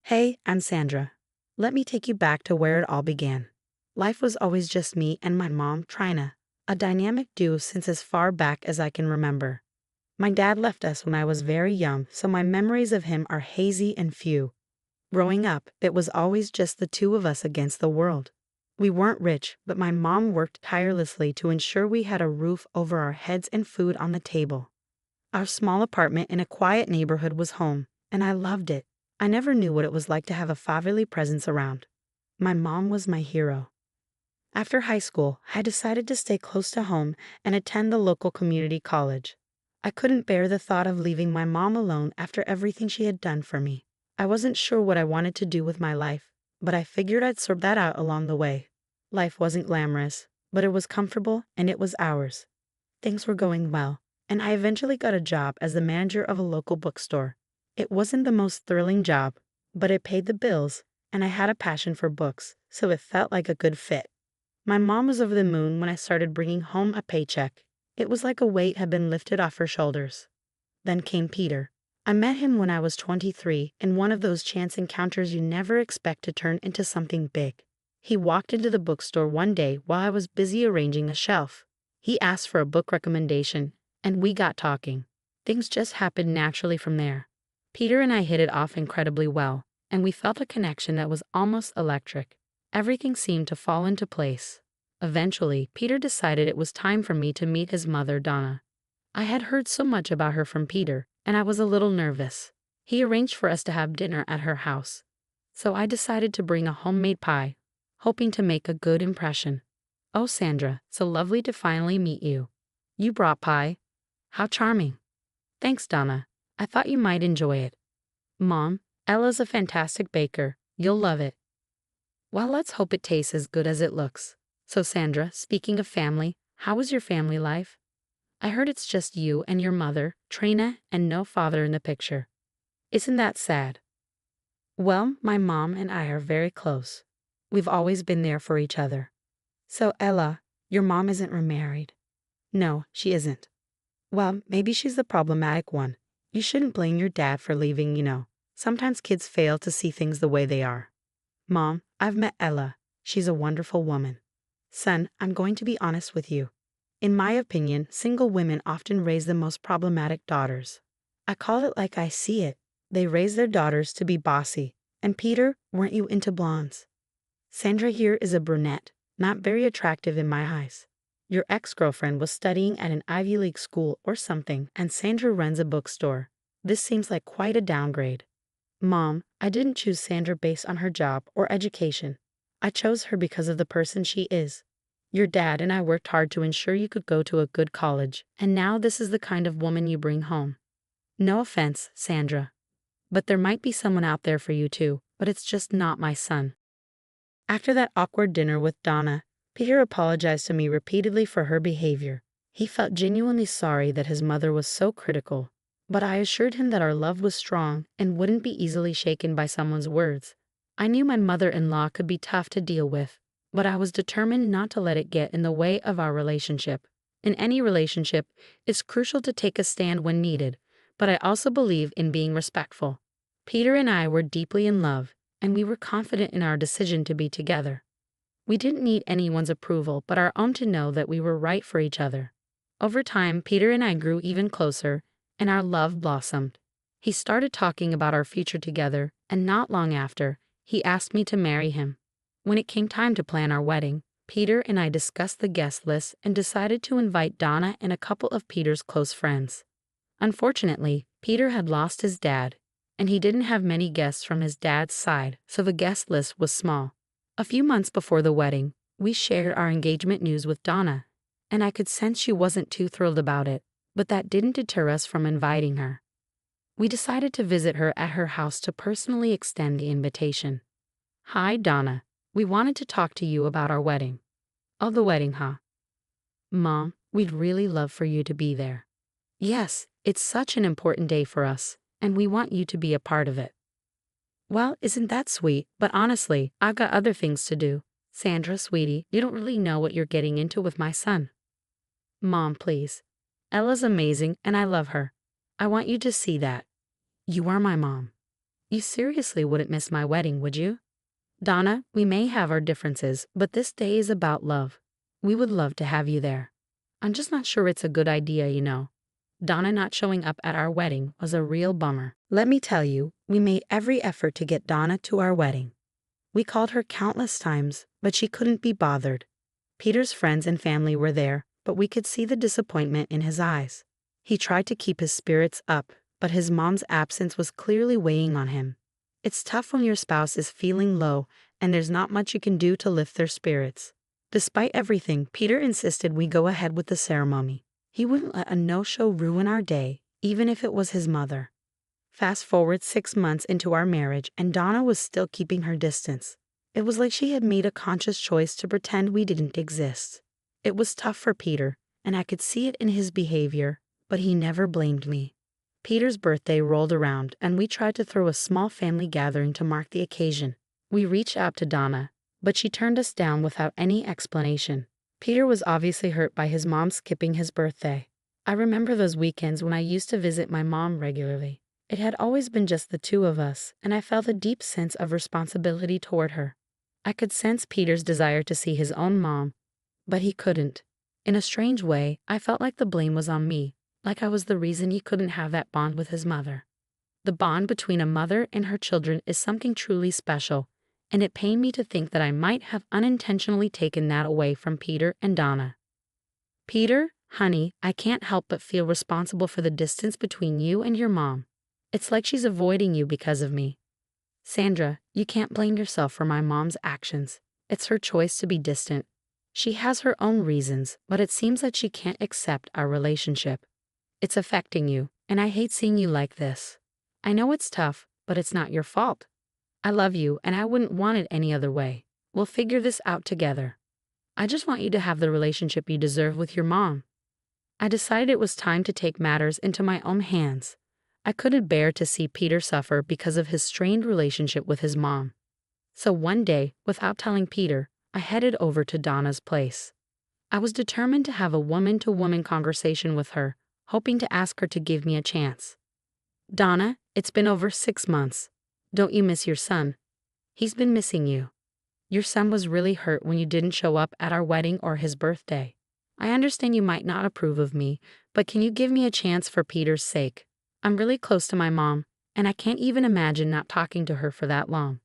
Hey, I'm Sandra. Let me take you back to where it all began. Life was always just me and my mom, Trina, a dynamic duo since as far back as I can remember. My dad left us when I was very young, so my memories of him are hazy and few. Growing up, it was always just the two of us against the world. We weren't rich, but my mom worked tirelessly to ensure we had a roof over our heads and food on the table. Our small apartment in a quiet neighborhood was home, and I loved it. I never knew what it was like to have a fatherly presence around. My mom was my hero. After high school, I decided to stay close to home and attend the local community college. I couldn't bear the thought of leaving my mom alone after everything she had done for me. I wasn't sure what I wanted to do with my life, but I figured I'd sort that out along the way. Life wasn't glamorous, but it was comfortable and it was ours. Things were going well, and I eventually got a job as the manager of a local bookstore. It wasn't the most thrilling job, but it paid the bills, and I had a passion for books, so it felt like a good fit. My mom was over the moon when I started bringing home a paycheck. It was like a weight had been lifted off her shoulders. Then came Peter. I met him when I was 23 in one of those chance encounters you never expect to turn into something big. He walked into the bookstore one day while I was busy arranging a shelf. He asked for a book recommendation, and we got talking. Things just happened naturally from there. Peter and I hit it off incredibly well, and we felt a connection that was almost electric. Everything seemed to fall into place. Eventually, Peter decided it was time for me to meet his mother, Donna. I had heard so much about her from Peter, and I was a little nervous. He arranged for us to have dinner at her house. So I decided to bring a homemade pie, hoping to make a good impression. Oh, Sandra, so lovely to finally meet you. You brought pie? How charming. Thanks, Donna. I thought you might enjoy it. Mom, Ella's a fantastic baker. You'll love it. Well, let's hope it tastes as good as it looks. So, Sandra, speaking of family, how was your family life? I heard it's just you and your mother, Trina, and no father in the picture. Isn't that sad? Well, my mom and I are very close. We've always been there for each other. So, Ella, your mom isn't remarried? No, she isn't. Well, maybe she's the problematic one. You shouldn't blame your dad for leaving. Sometimes kids fail to see things the way they are. Mom, I've met Ella. She's a wonderful woman. Son, I'm going to be honest with you. In my opinion, single women often raise the most problematic daughters. I call it like I see it. They raise their daughters to be bossy. And Peter, weren't you into blondes? Sandra here is a brunette, not very attractive in my eyes. Your ex-girlfriend was studying at an Ivy League school or something, and Sandra runs a bookstore. This seems like quite a downgrade. Mom, I didn't choose Sandra based on her job or education. I chose her because of the person she is. Your dad and I worked hard to ensure you could go to a good college, and now this is the kind of woman you bring home. No offense, Sandra. But there might be someone out there for you too, but it's just not my son. After that awkward dinner with Donna, Peter apologized to me repeatedly for her behavior. He felt genuinely sorry that his mother was so critical, but I assured him that our love was strong and wouldn't be easily shaken by someone's words. I knew my mother-in-law could be tough to deal with, but I was determined not to let it get in the way of our relationship. In any relationship, it's crucial to take a stand when needed, but I also believe in being respectful. Peter and I were deeply in love, and we were confident in our decision to be together. We didn't need anyone's approval but our own to know that we were right for each other. Over time, Peter and I grew even closer, and our love blossomed. He started talking about our future together, and not long after, he asked me to marry him. When it came time to plan our wedding, Peter and I discussed the guest list and decided to invite Donna and a couple of Peter's close friends. Unfortunately, Peter had lost his dad, and he didn't have many guests from his dad's side, so the guest list was small. A few months before the wedding, we shared our engagement news with Donna, and I could sense she wasn't too thrilled about it, but that didn't deter us from inviting her. We decided to visit her at her house to personally extend the invitation. Hi, Donna. We wanted to talk to you about our wedding. Oh, the wedding, huh? Mom, we'd really love for you to be there. Yes, it's such an important day for us, and we want you to be a part of it. Well, isn't that sweet? But honestly, I've got other things to do. Sandra, sweetie, you don't really know what you're getting into with my son. Mom, please. Ella's amazing and I love her. I want you to see that. You are my mom. You seriously wouldn't miss my wedding, would you? Donna, we may have our differences, but this day is about love. We would love to have you there. I'm just not sure it's a good idea, you know. Donna not showing up at our wedding was a real bummer. Let me tell you, we made every effort to get Donna to our wedding. We called her countless times, but she couldn't be bothered. Peter's friends and family were there, but we could see the disappointment in his eyes. He tried to keep his spirits up, but his mom's absence was clearly weighing on him. It's tough when your spouse is feeling low and there's not much you can do to lift their spirits. Despite everything, Peter insisted we go ahead with the ceremony. He wouldn't let a no-show ruin our day, even if it was his mother. Fast forward 6 months into our marriage and Donna was still keeping her distance. It was like she had made a conscious choice to pretend we didn't exist. It was tough for Peter, and I could see it in his behavior, but he never blamed me. Peter's birthday rolled around and we tried to throw a small family gathering to mark the occasion. We reached out to Donna, but she turned us down without any explanation. Peter was obviously hurt by his mom skipping his birthday. I remember those weekends when I used to visit my mom regularly. It had always been just the two of us, and I felt a deep sense of responsibility toward her. I could sense Peter's desire to see his own mom, but he couldn't. In a strange way, I felt like the blame was on me, like I was the reason he couldn't have that bond with his mother. The bond between a mother and her children is something truly special, and it pained me to think that I might have unintentionally taken that away from Peter and Donna. Peter, honey, I can't help but feel responsible for the distance between you and your mom. It's like she's avoiding you because of me. Sandra, you can't blame yourself for my mom's actions. It's her choice to be distant. She has her own reasons, but it seems like she can't accept our relationship. It's affecting you, and I hate seeing you like this. I know it's tough, but it's not your fault. I love you, and I wouldn't want it any other way. We'll figure this out together. I just want you to have the relationship you deserve with your mom. I decided it was time to take matters into my own hands. I couldn't bear to see Peter suffer because of his strained relationship with his mom. So one day, without telling Peter, I headed over to Donna's place. I was determined to have a woman-to-woman conversation with her, hoping to ask her to give me a chance. Donna, it's been over 6 months. Don't you miss your son? He's been missing you. Your son was really hurt when you didn't show up at our wedding or his birthday. I understand you might not approve of me, but can you give me a chance for Peter's sake? I'm really close to my mom, and I can't even imagine not talking to her for that long.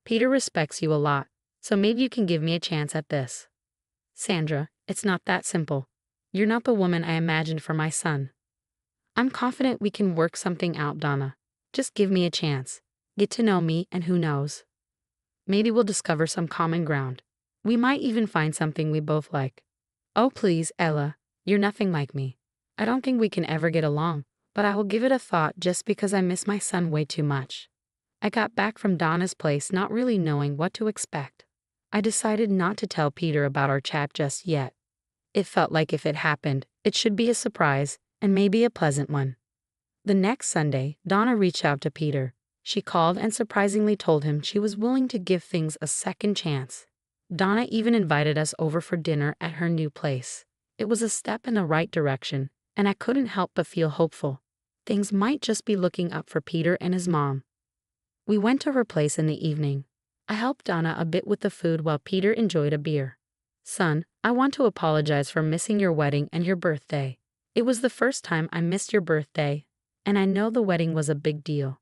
Peter respects you a lot, so maybe you can give me a chance at this. Sandra, it's not that simple. You're not the woman I imagined for my son. I'm confident we can work something out, Donna. Just give me a chance. Get to know me, and who knows? Maybe we'll discover some common ground. We might even find something we both like. Oh please, Ella, you're nothing like me. I don't think we can ever get along, but I will give it a thought just because I miss my son way too much. I got back from Donna's place not really knowing what to expect. I decided not to tell Peter about our chat just yet. It felt like if it happened, it should be a surprise, and maybe a pleasant one. The next Sunday, Donna reached out to Peter. She called and surprisingly told him she was willing to give things a second chance. Donna even invited us over for dinner at her new place. It was a step in the right direction, and I couldn't help but feel hopeful. Things might just be looking up for Peter and his mom. We went to her place in the evening. I helped Donna a bit with the food while Peter enjoyed a beer. Son, I want to apologize for missing your wedding and your birthday. It was the first time I missed your birthday, and I know the wedding was a big deal.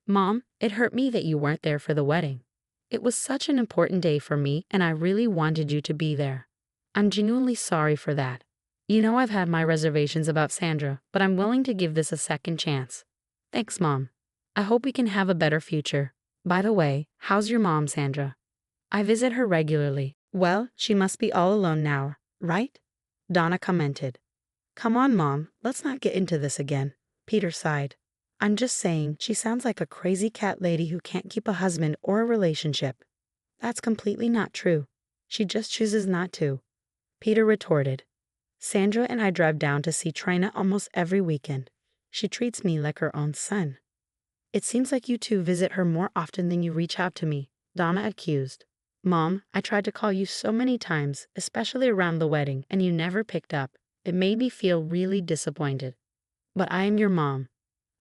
Mom, it hurt me that you weren't there for the wedding. It was such an important day for me, and I really wanted you to be there. I'm genuinely sorry for that. You know I've had my reservations about Sandra, but I'm willing to give this a second chance. Thanks, Mom. I hope we can have a better future. By the way, how's your mom, Sandra? I visit her regularly. Well, she must be all alone now, right? Donna commented. Come on, Mom, let's not get into this again. Peter sighed. I'm just saying, she sounds like a crazy cat lady who can't keep a husband or a relationship. That's completely not true. She just chooses not to. Peter retorted. Sandra and I drive down to see Trina almost every weekend. She treats me like her own son. It seems like you two visit her more often than you reach out to me, Donna accused. Mom, I tried to call you so many times, especially around the wedding, and you never picked up. It made me feel really disappointed. But I am your mom.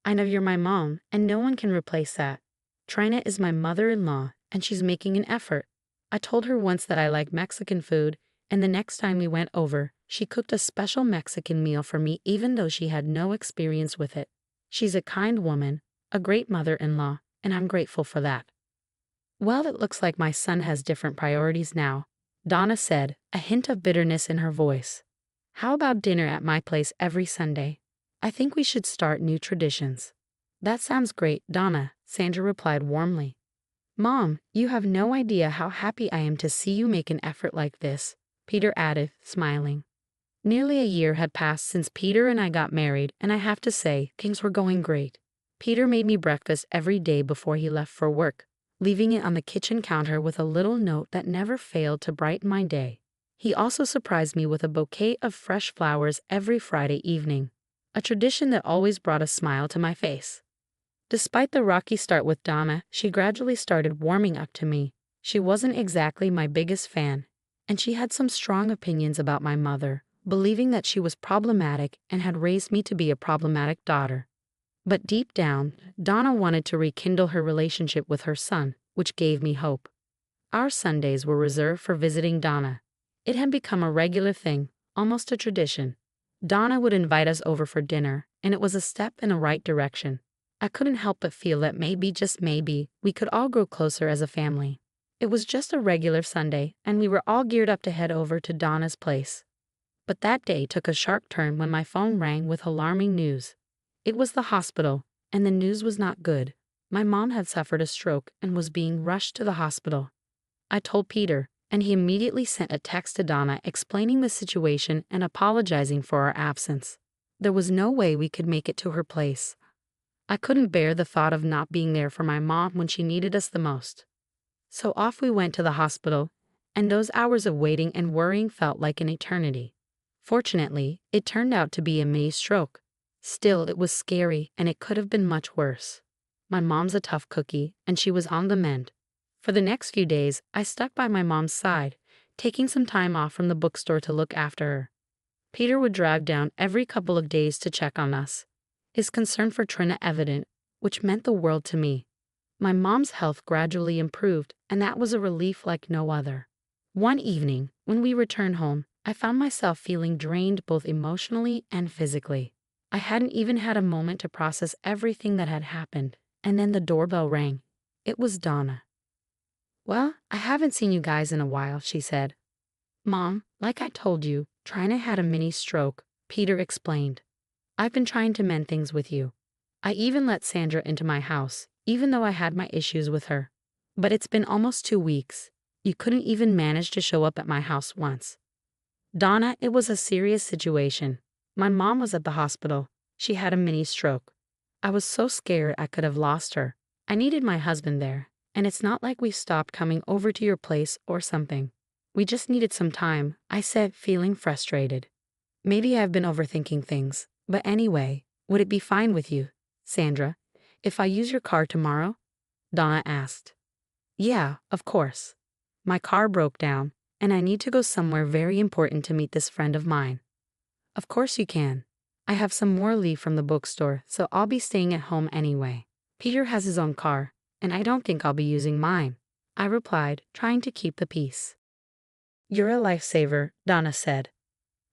I know you're my mom, and no one can replace that. Trina is my mother-in-law, and she's making an effort. I told her once that I like Mexican food, and the next time we went over, she cooked a special Mexican meal for me even though she had no experience with it. She's a kind woman, a great mother-in-law, and I'm grateful for that. Well, it looks like my son has different priorities now, Donna said, a hint of bitterness in her voice. How about dinner at my place every Sunday? I think we should start new traditions. That sounds great, Donna, Sandra replied warmly. Mom, you have no idea how happy I am to see you make an effort like this, Peter added, smiling. Nearly a year had passed since Peter and I got married, and I have to say, things were going great. Peter made me breakfast every day before he left for work, leaving it on the kitchen counter with a little note that never failed to brighten my day. He also surprised me with a bouquet of fresh flowers every Friday evening, a tradition that always brought a smile to my face. Despite the rocky start with Donna, she gradually started warming up to me. She wasn't exactly my biggest fan, and she had some strong opinions about my mother, believing that she was problematic and had raised me to be a problematic daughter. But deep down, Donna wanted to rekindle her relationship with her son, which gave me hope. Our Sundays were reserved for visiting Donna. It had become a regular thing, almost a tradition. Donna would invite us over for dinner, and it was a step in the right direction. I couldn't help but feel that maybe, just maybe, we could all grow closer as a family. It was just a regular Sunday, and we were all geared up to head over to Donna's place. But that day took a sharp turn when my phone rang with alarming news. It was the hospital, and the news was not good. My mom had suffered a stroke and was being rushed to the hospital. I told Peter, and he immediately sent a text to Donna explaining the situation and apologizing for our absence. There was no way we could make it to her place. I couldn't bear the thought of not being there for my mom when she needed us the most. So off we went to the hospital, and those hours of waiting and worrying felt like an eternity. Fortunately, it turned out to be a mini stroke. Still, it was scary, and it could have been much worse. My mom's a tough cookie, and she was on the mend. For the next few days, I stuck by my mom's side, taking some time off from the bookstore to look after her. Peter would drive down every couple of days to check on us, his concern for Trina evident, which meant the world to me. My mom's health gradually improved, and that was a relief like no other. One evening, when we returned home, I found myself feeling drained both emotionally and physically. I hadn't even had a moment to process everything that had happened, and then the doorbell rang. It was Donna. Well, I haven't seen you guys in a while, she said. Mom, like I told you, Trina had a mini stroke, Peter explained. I've been trying to mend things with you. I even let Sandra into my house, even though I had my issues with her. But it's been almost 2 weeks. You couldn't even manage to show up at my house once. Donna, it was a serious situation. My mom was at the hospital. She had a mini stroke. I was so scared I could have lost her. I needed my husband there, and it's not like we stopped coming over to your place or something. We just needed some time, I said, feeling frustrated. Maybe I've been overthinking things, but anyway, would it be fine with you, Sandra, if I use your car tomorrow? Donna asked. Yeah, of course. My car broke down, and I need to go somewhere very important to meet this friend of mine. Of course you can. I have some more leave from the bookstore, so I'll be staying at home anyway. Peter has his own car, and I don't think I'll be using mine, I replied, trying to keep the peace. You're a lifesaver, Donna said.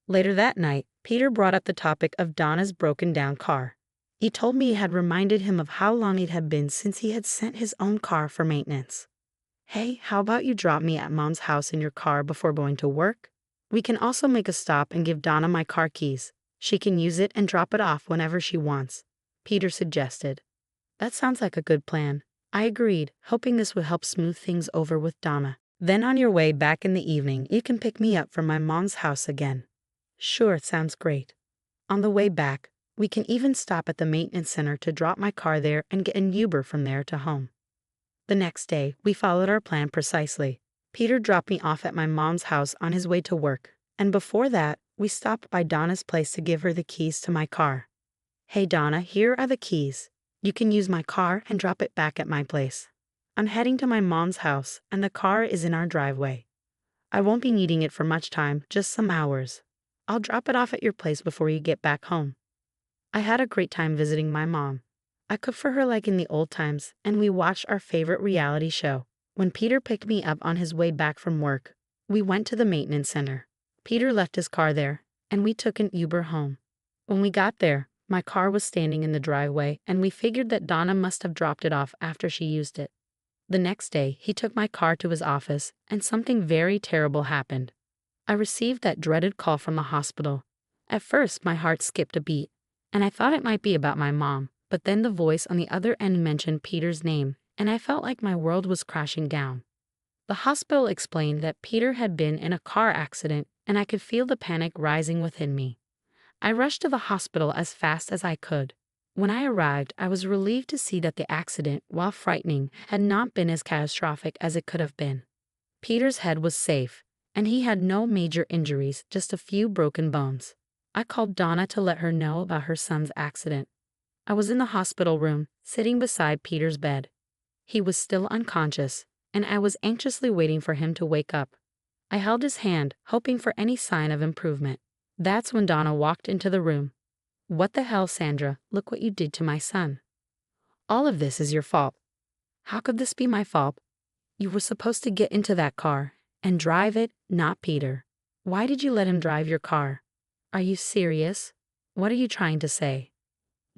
Later that night, Peter brought up the topic of Donna's broken down car. He told me it had reminded him of how long it had been since he had sent his own car for maintenance. Hey, how about you drop me at Mom's house in your car before going to work? We can also make a stop and give Donna my car keys. She can use it and drop it off whenever she wants, Peter suggested. That sounds like a good plan. I agreed, hoping this would help smooth things over with Donna. Then on your way back in the evening, you can pick me up from my mom's house again. Sure, sounds great. On the way back, we can even stop at the maintenance center to drop my car there and get an Uber from there to home. The next day, we followed our plan precisely. Peter dropped me off at my mom's house on his way to work, and before that, we stopped by Donna's place to give her the keys to my car. Hey Donna, here are the keys. You can use my car and drop it back at my place. I'm heading to my mom's house, and the car is in our driveway. I won't be needing it for much time, just some hours. I'll drop it off at your place before you get back home. I had a great time visiting my mom. I cooked for her like in the old times, and we watched our favorite reality show. When Peter picked me up on his way back from work, we went to the maintenance center. Peter left his car there, and we took an Uber home. When we got there, my car was standing in the driveway, and we figured that Donna must have dropped it off after she used it. The next day, he took my car to his office, and something very terrible happened. I received that dreaded call from the hospital. At first, my heart skipped a beat, and I thought it might be about my mom, but then the voice on the other end mentioned Peter's name, and I felt like my world was crashing down. The hospital explained that Peter had been in a car accident, and I could feel the panic rising within me. I rushed to the hospital as fast as I could. When I arrived, I was relieved to see that the accident, while frightening, had not been as catastrophic as it could have been. Peter's head was safe, and he had no major injuries, just a few broken bones. I called Donna to let her know about her son's accident. I was in the hospital room, sitting beside Peter's bed. He was still unconscious, and I was anxiously waiting for him to wake up. I held his hand, hoping for any sign of improvement. That's when Donna walked into the room. "What the hell, Sandra? Look what you did to my son. All of this is your fault." "How could this be my fault? You were supposed to get into that car and drive it, not Peter. Why did you let him drive your car? Are you serious? What are you trying to say?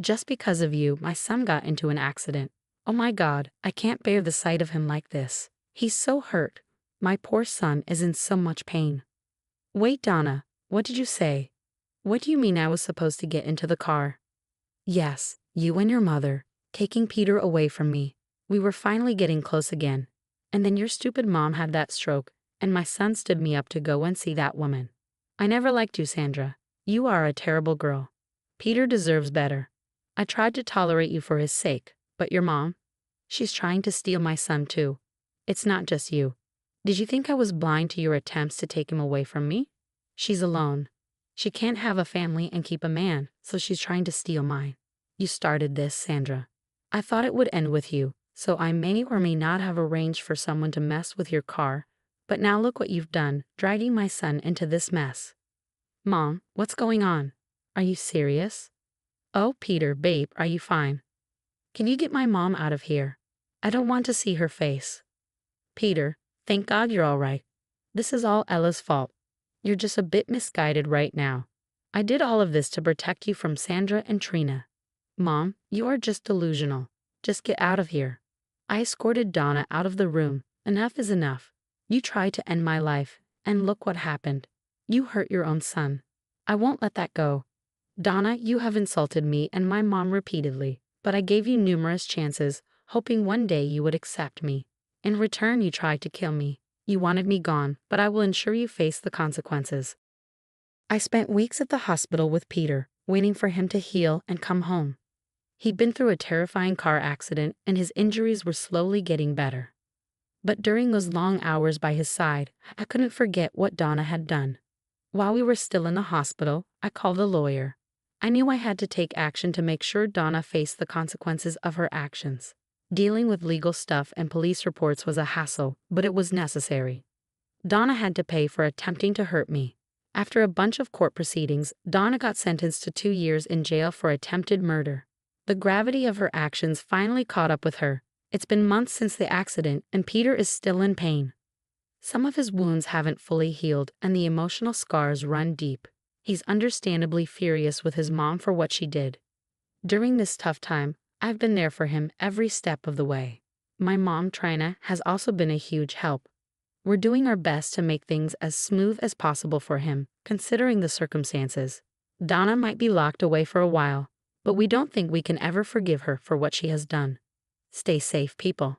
Just because of you, my son got into an accident. Oh my God, I can't bear the sight of him like this. He's so hurt. My poor son is in so much pain." "Wait, Donna, what did you say? What do you mean I was supposed to get into the car?" "Yes, you and your mother, taking Peter away from me. We were finally getting close again. And then your stupid mom had that stroke, and my son stood me up to go and see that woman. I never liked you, Sandra. You are a terrible girl. Peter deserves better. I tried to tolerate you for his sake, but your mom? She's trying to steal my son too. It's not just you. Did you think I was blind to your attempts to take him away from me? She's alone. She can't have a family and keep a man, so she's trying to steal mine. You started this, Sandra. I thought it would end with you, so I may or may not have arranged for someone to mess with your car, but now look what you've done, dragging my son into this mess." "Mom, what's going on? Are you serious? Oh, Peter, babe, are you fine? Can you get my mom out of here? I don't want to see her face." "Peter, thank God you're all right. This is all Ella's fault. You're just a bit misguided right now. I did all of this to protect you from Sandra and Trina. Mom, you are just delusional. Just get out of here." I escorted Donna out of the room. Enough is enough. You tried to end my life, and look what happened. You hurt your own son. I won't let that go. Donna, you have insulted me and my mom repeatedly, but I gave you numerous chances, hoping one day you would accept me. In return, you tried to kill me. You wanted me gone, but I will ensure you face the consequences. I spent weeks at the hospital with Peter, waiting for him to heal and come home. He'd been through a terrifying car accident, and his injuries were slowly getting better. But during those long hours by his side, I couldn't forget what Donna had done. While we were still in the hospital, I called a lawyer. I knew I had to take action to make sure Donna faced the consequences of her actions. Dealing with legal stuff and police reports was a hassle, but it was necessary. Donna had to pay for attempting to hurt me. After a bunch of court proceedings, Donna got sentenced to 2 years in jail for attempted murder. The gravity of her actions finally caught up with her. It's been months since the accident, and Peter is still in pain. Some of his wounds haven't fully healed, and the emotional scars run deep. He's understandably furious with his mom for what she did. During this tough time, I've been there for him every step of the way. My mom, Trina, has also been a huge help. We're doing our best to make things as smooth as possible for him, considering the circumstances. Donna might be locked away for a while, but we don't think we can ever forgive her for what she has done. Stay safe, people.